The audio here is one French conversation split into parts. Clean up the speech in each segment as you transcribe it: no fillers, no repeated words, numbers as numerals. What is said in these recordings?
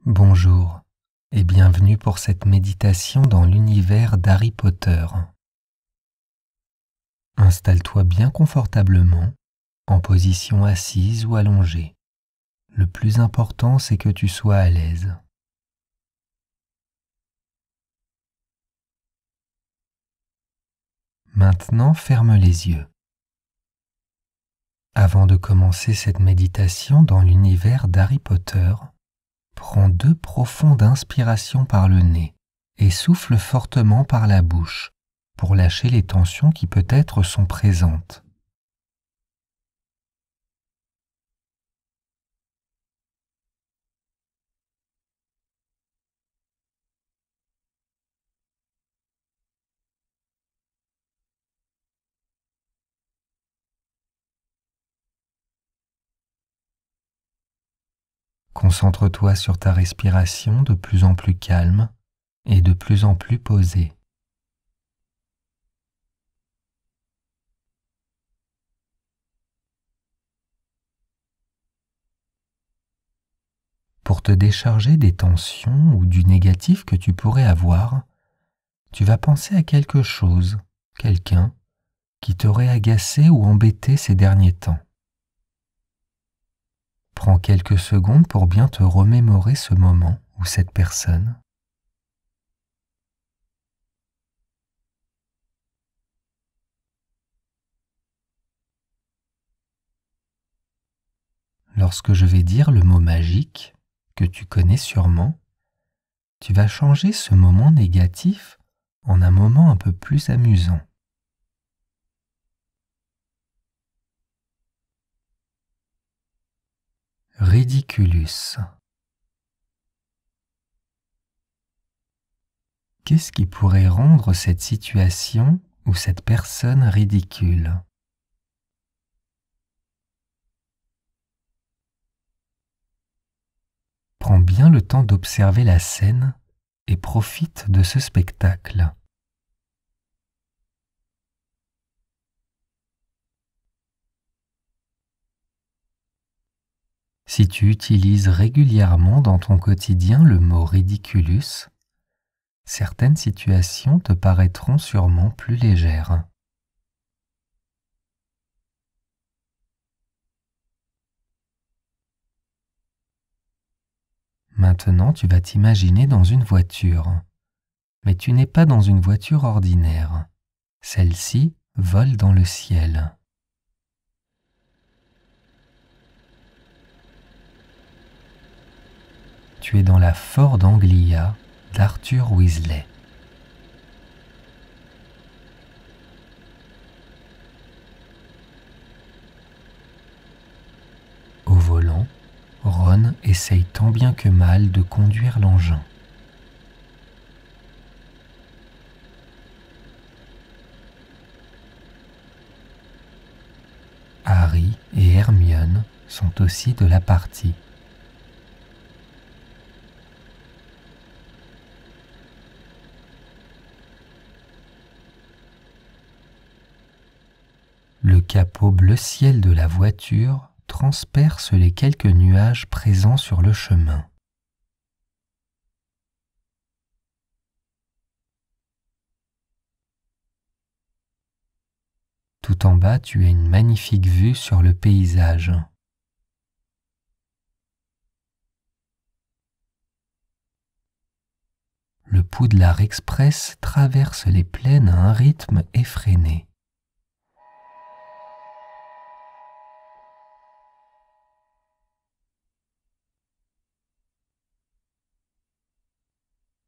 Bonjour et bienvenue pour cette méditation dans l'univers d'Harry Potter. Installe-toi bien confortablement, en position assise ou allongée. Le plus important, c'est que tu sois à l'aise. Maintenant, ferme les yeux. Avant de commencer cette méditation dans l'univers d'Harry Potter, prends 2 profondes inspirations par le nez et souffle fortement par la bouche pour lâcher les tensions qui peut-être sont présentes. Concentre-toi sur ta respiration de plus en plus calme et de plus en plus posée. Pour te décharger des tensions ou du négatif que tu pourrais avoir, tu vas penser à quelque chose, quelqu'un, qui t'aurait agacé ou embêté ces derniers temps. Prends quelques secondes pour bien te remémorer ce moment ou cette personne. Lorsque je vais dire le mot magique, que tu connais sûrement, tu vas changer ce moment négatif en un moment un peu plus amusant. Ridiculus. Qu'est-ce qui pourrait rendre cette situation ou cette personne ridicule? Prends bien le temps d'observer la scène et profite de ce spectacle. Si tu utilises régulièrement dans ton quotidien le mot ridiculus, certaines situations te paraîtront sûrement plus légères. Maintenant, tu vas t'imaginer dans une voiture. Mais tu n'es pas dans une voiture ordinaire. Celle-ci vole dans le ciel. Tu es dans la Ford Anglia d'Arthur Weasley. Au volant, Ron essaye tant bien que mal de conduire l'engin. Harry et Hermione sont aussi de la partie. Le capot bleu ciel de la voiture transperce les quelques nuages présents sur le chemin. Tout en bas, tu as une magnifique vue sur le paysage. Le Poudlard Express traverse les plaines à un rythme effréné.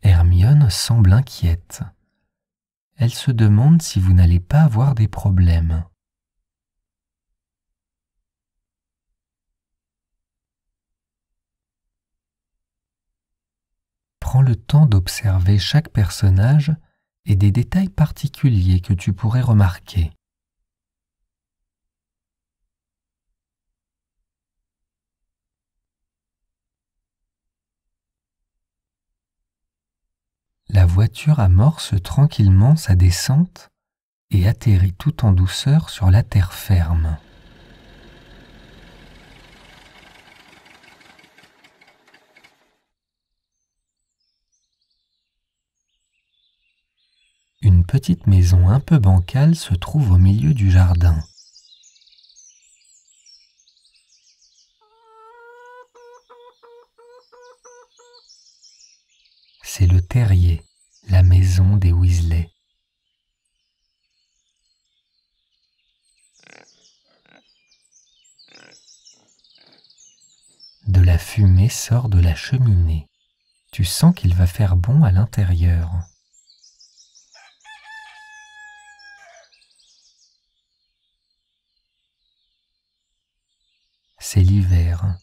Hermione semble inquiète. Elle se demande si vous n'allez pas avoir des problèmes. Prends le temps d'observer chaque personnage et des détails particuliers que tu pourrais remarquer. La voiture amorce tranquillement sa descente et atterrit tout en douceur sur la terre ferme. petite maison un peu bancale se trouve au milieu du jardin. C'est le terrier, la maison des Weasley. De la fumée sort de la cheminée. Tu sens qu'il va faire bon à l'intérieur. C'est l'hiver,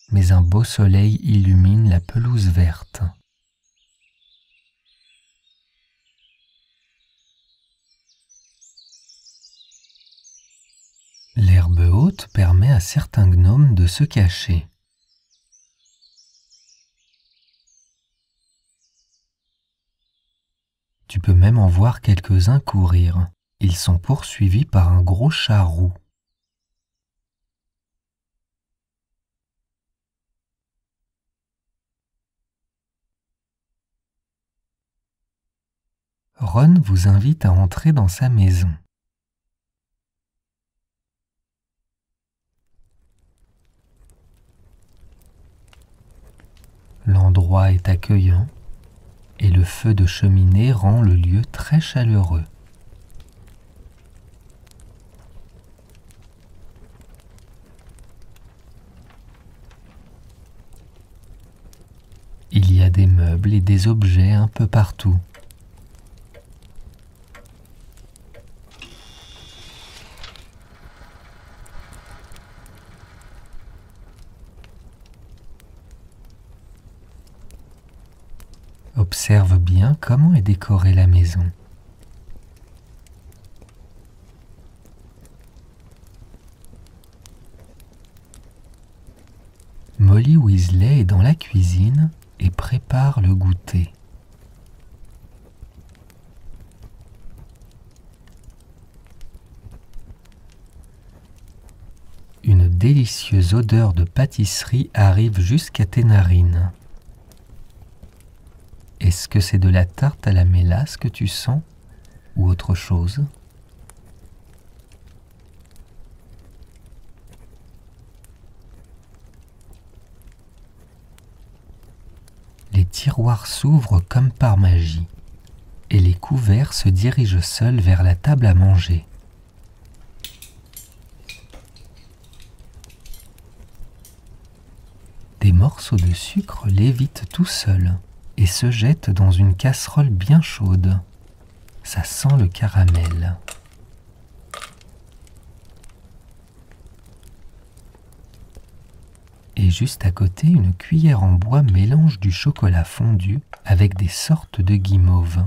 mais un beau soleil illumine la pelouse verte. L'herbe haute permet à certains gnomes de se cacher. Tu peux même en voir quelques-uns courir. Ils sont poursuivis par un gros chat roux. Ron vous invite à entrer dans sa maison. L'endroit est accueillant et le feu de cheminée rend le lieu très chaleureux. Il y a des meubles et des objets un peu partout. Observe bien comment est décorée la maison. Molly Weasley est dans la cuisine et prépare le goûter. Une délicieuse odeur de pâtisserie arrive jusqu'à tes narines. Est-ce que c'est de la tarte à la mélasse que tu sens ou autre chose? Les tiroirs s'ouvrent comme par magie et les couverts se dirigent seuls vers la table à manger. Des morceaux de sucre lévitent tout seuls et se jettent dans une casserole bien chaude. Ça sent le caramel. Et juste à côté, une cuillère en bois mélange du chocolat fondu avec des sortes de guimauves.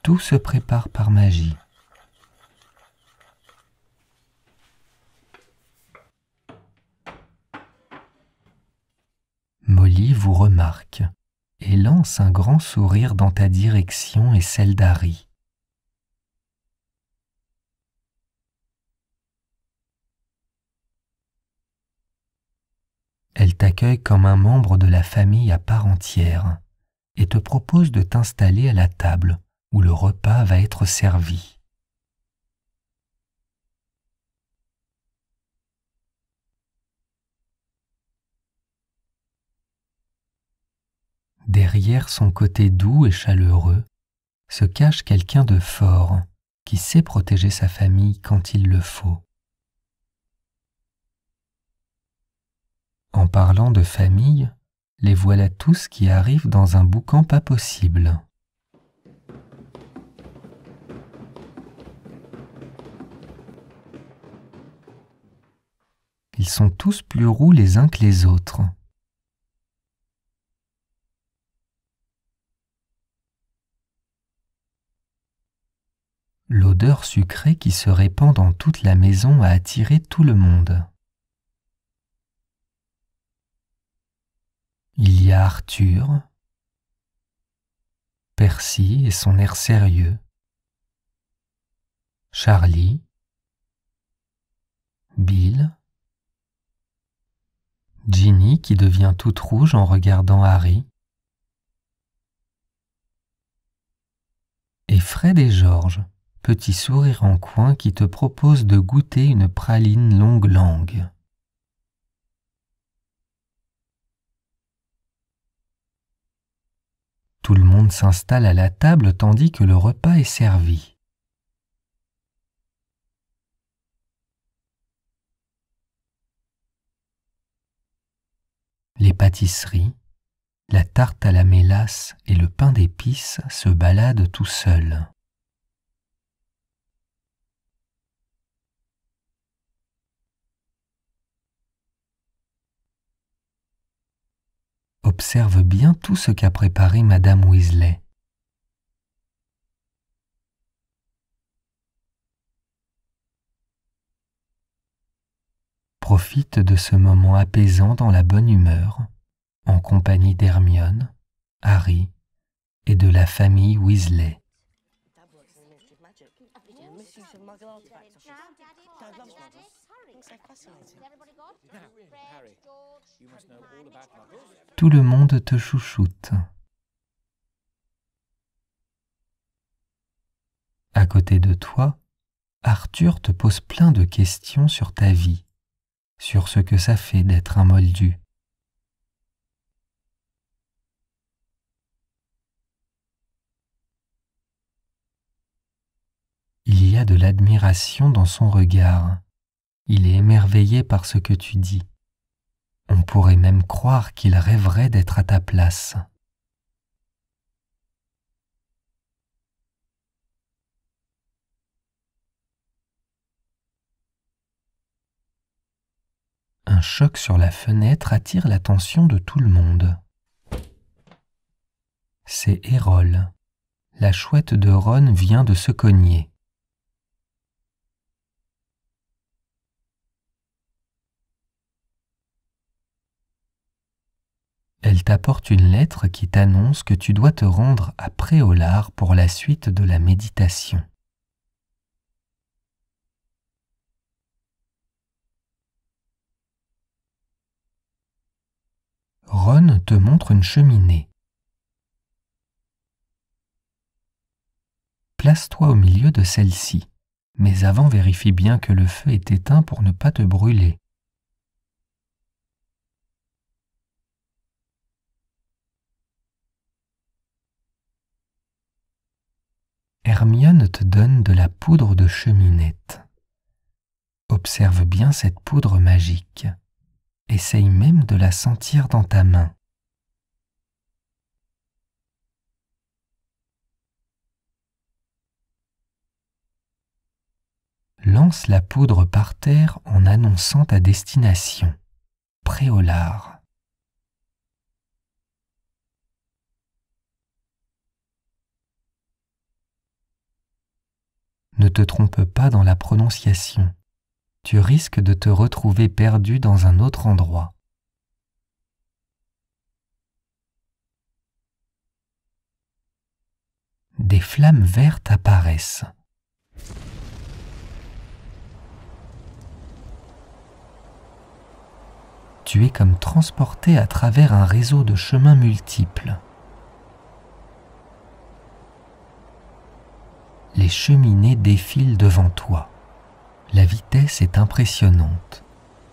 Tout se prépare par magie. Molly vous remarque et lance un grand sourire dans ta direction et celle d'Harry. Elle t'accueille comme un membre de la famille à part entière et te propose de t'installer à la table où le repas va être servi. Derrière son côté doux et chaleureux se cache quelqu'un de fort qui sait protéger sa famille quand il le faut. En parlant de famille, les voilà tous qui arrivent dans un boucan pas possible. Ils sont tous plus roux les uns que les autres. L'odeur sucrée qui se répand dans toute la maison a attiré tout le monde. Il y a Arthur, Percy et son air sérieux, Charlie, Bill, Ginny qui devient toute rouge en regardant Harry, Fred et George, petit sourire en coin qui te propose de goûter une praline longue langue. Tout le monde s'installe à la table tandis que le repas est servi. Les pâtisseries, la tarte à la mélasse et le pain d'épices se baladent tout seuls. Observe bien tout ce qu'a préparé Madame Weasley. Profite de ce moment apaisant dans la bonne humeur, en compagnie d'Hermione, Harry et de la famille Weasley. Tout le monde te chouchoute. À côté de toi, Arthur te pose plein de questions sur ta vie, sur ce que ça fait d'être un moldu. Il y a de l'admiration dans son regard. Il est émerveillé par ce que tu dis. On pourrait même croire qu'il rêverait d'être à ta place. Un choc sur la fenêtre attire l'attention de tout le monde. C'est Errol. La chouette de Ron vient de se cogner. Elle t'apporte une lettre qui t'annonce que tu dois te rendre à Préolard pour la suite de la méditation. Ron te montre une cheminée. Place-toi au milieu de celle-ci, mais avant vérifie bien que le feu est éteint pour ne pas te brûler. Hermione te donne de la poudre de cheminette. Observe bien cette poudre magique. Essaye même de la sentir dans ta main. Lance la poudre par terre en annonçant ta destination. Préolard. Ne te trompe pas dans la prononciation. Tu risques de te retrouver perdu dans un autre endroit. Des flammes vertes apparaissent. Tu es comme transporté à travers un réseau de chemins multiples. Les cheminées défilent devant toi. La vitesse est impressionnante.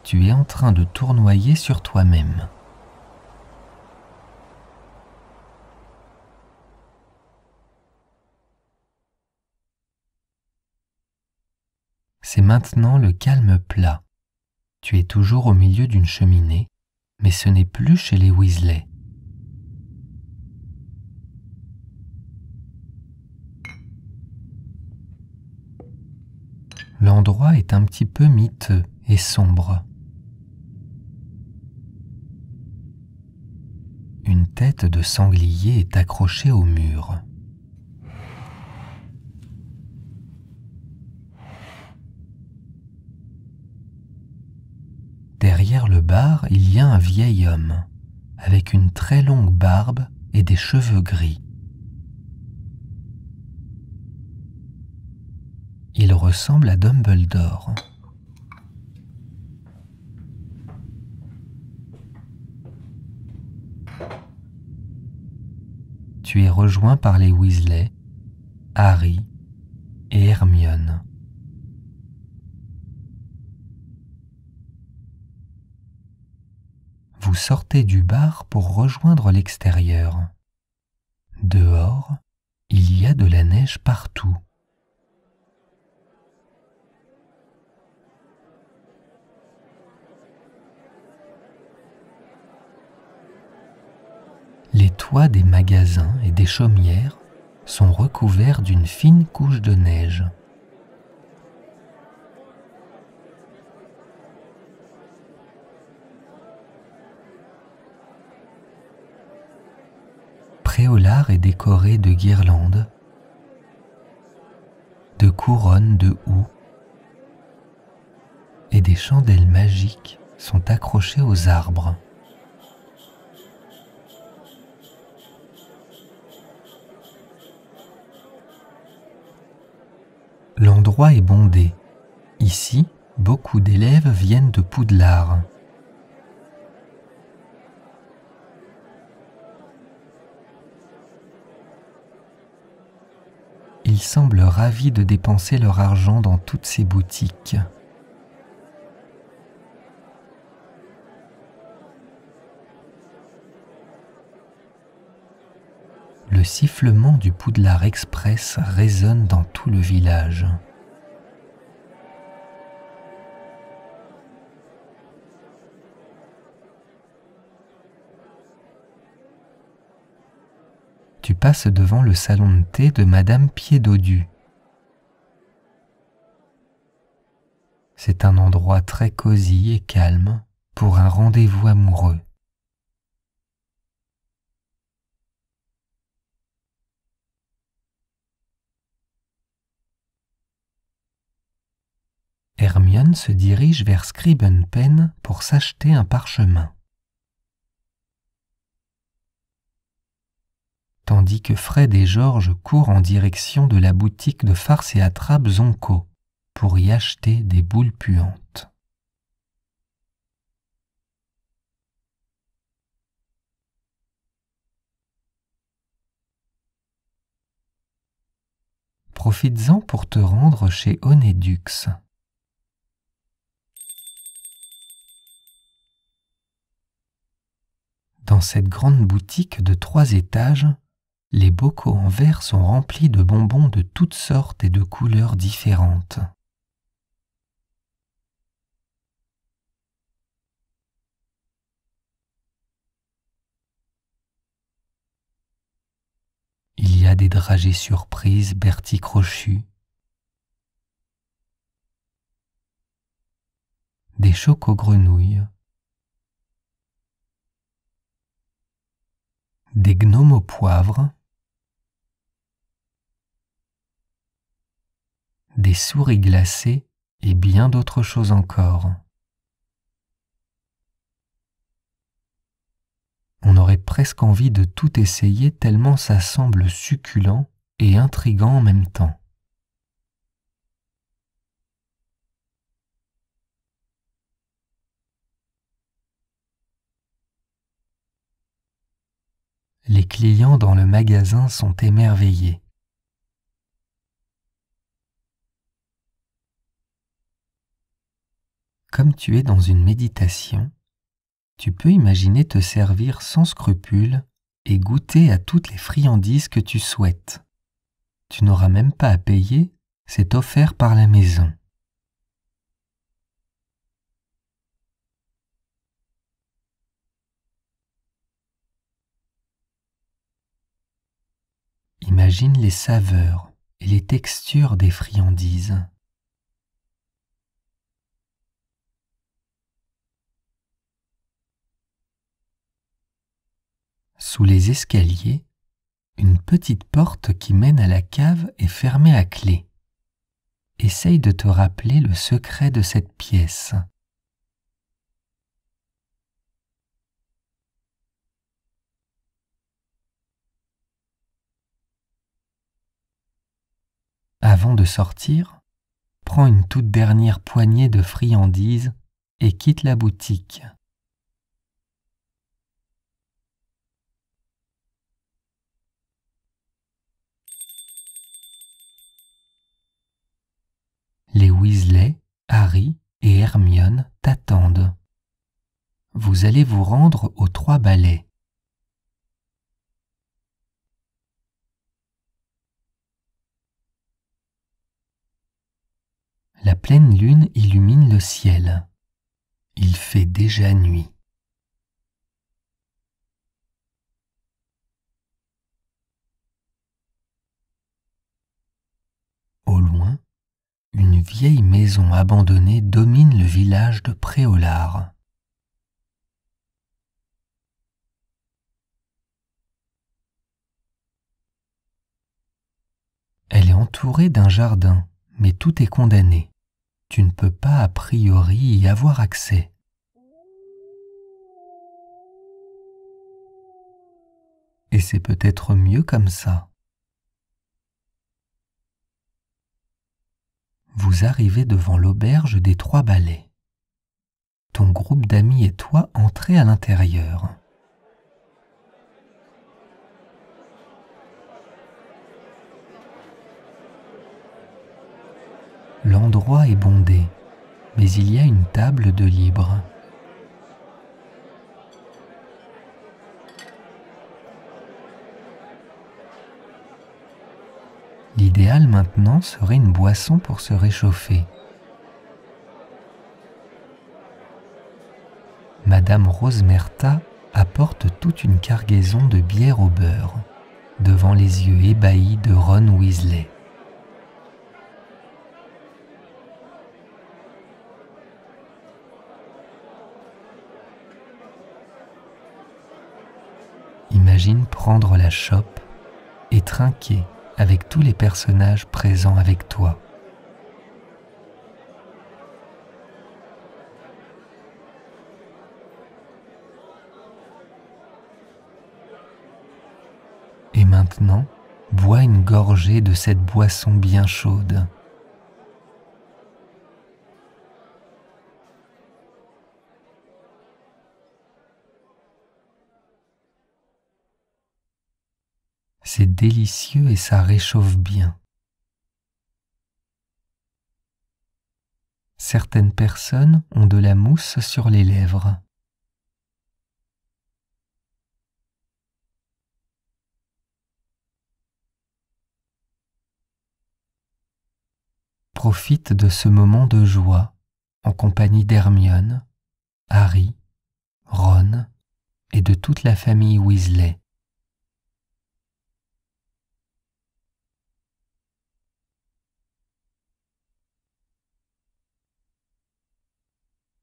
Tu es en train de tournoyer sur toi-même. C'est maintenant le calme plat. Tu es toujours au milieu d'une cheminée, mais ce n'est plus chez les Weasley. L'endroit est un petit peu miteux et sombre. Une tête de sanglier est accrochée au mur. Derrière le bar, il y a un vieil homme, avec une très longue barbe et des cheveux gris. Il ressemble à Dumbledore. Tu es rejoint par les Weasley, Harry et Hermione. Vous sortez du bar pour rejoindre l'extérieur. Dehors, il y a de la neige partout. Les toits des magasins et des chaumières sont recouverts d'une fine couche de neige. Préolard est décoré de guirlandes, de couronnes de houx, et des chandelles magiques sont accrochées aux arbres. L'endroit est bondé. Ici, beaucoup d'élèves viennent de Poudlard. Ils semblent ravis de dépenser leur argent dans toutes ces boutiques. Le sifflement du Poudlard Express résonne dans tout le village. Tu passes devant le salon de thé de Madame Pied-Dodu. C'est un endroit très cosy et calme pour un rendez-vous amoureux. Hermione se dirige vers Scribenpen pour s'acheter un parchemin. Tandis que Fred et George courent en direction de la boutique de farce et attrape Zonko pour y acheter des boules puantes. Profites-en pour te rendre chez Onedux. Dans cette grande boutique de 3 étages, les bocaux en verre sont remplis de bonbons de toutes sortes et de couleurs différentes. Il y a des dragées surprises Bertie Crochu, des choco-grenouilles, des gnomes au poivre, des souris glacées et bien d'autres choses encore. On aurait presque envie de tout essayer tellement ça semble succulent et intriguant en même temps. Les clients dans le magasin sont émerveillés. Comme tu es dans une méditation, tu peux imaginer te servir sans scrupule et goûter à toutes les friandises que tu souhaites. Tu n'auras même pas à payer, c'est offert par la maison. Imagine les saveurs et les textures des friandises. Sous les escaliers, une petite porte qui mène à la cave est fermée à clé. Essaye de te rappeler le secret de cette pièce. Avant de sortir, prends une toute dernière poignée de friandises et quitte la boutique. Harry et Hermione t'attendent. Vous allez vous rendre aux 3 balais. La pleine lune illumine le ciel. Il fait déjà nuit. Au loin, une vieille maison abandonnée domine le village de Préolard. Elle est entourée d'un jardin, mais tout est condamné. Tu ne peux pas a priori y avoir accès. Et c'est peut-être mieux comme ça. Vous arrivez devant l'auberge des 3 balais. Ton groupe d'amis et toi entrez à l'intérieur. L'endroit est bondé, mais il y a une table de libre. L'idéal maintenant serait une boisson pour se réchauffer. Madame Rosemerta apporte toute une cargaison de bière au beurre, devant les yeux ébahis de Ron Weasley. Imagine prendre la chope et trinquer avec tous les personnages présents avec toi. Et maintenant, bois une gorgée de cette boisson bien chaude. C'est délicieux et ça réchauffe bien. Certaines personnes ont de la mousse sur les lèvres. Profite de ce moment de joie en compagnie d'Hermione, Harry, Ron et de toute la famille Weasley.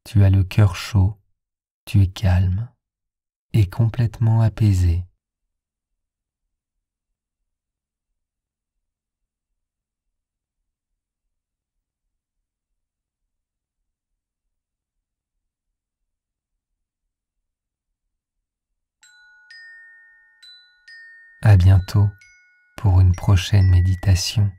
Tu as le cœur chaud, tu es calme et complètement apaisé. À bientôt pour une prochaine méditation.